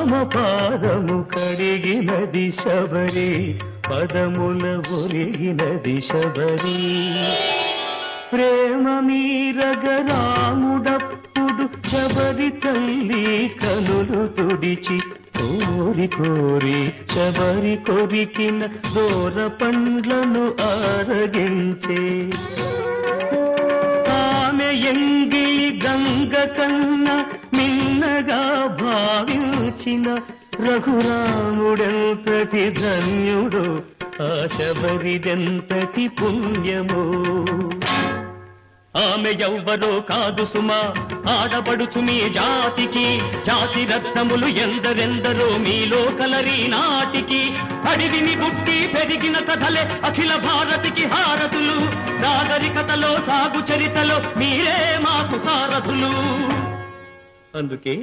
ఆమె పాదము కడిగినది శబరి, పదముల ఒరిగినది శబరి. ప్రేమ మీరగ రాముడప్పుడు శబరి తల్లి కనులు తుడిచి కోరి కోరి శబరి కొరికిన దూర పండ్లను ఆరగించే. ఆమె ఎంగిలి గంగ కన్న మిన్నగా భావించిన రఘురాముడెంతటి ధన్యుడు, ఆ శబరిదెంతటి పుణ్యము. ఆమె ఎవ్వరో కాదు సుమా, ఆడబడుచు మీ జాతికి. జాతి రత్నములు ఎందరెందరో మీలో కలరి నాటికి. అడివిని పుట్టి పెరిగిన కథలే అఖిల భారతికి హారతులు. నాగరికతలో సాగు చరితలో మీరే మాకు సారథులు. అందుకే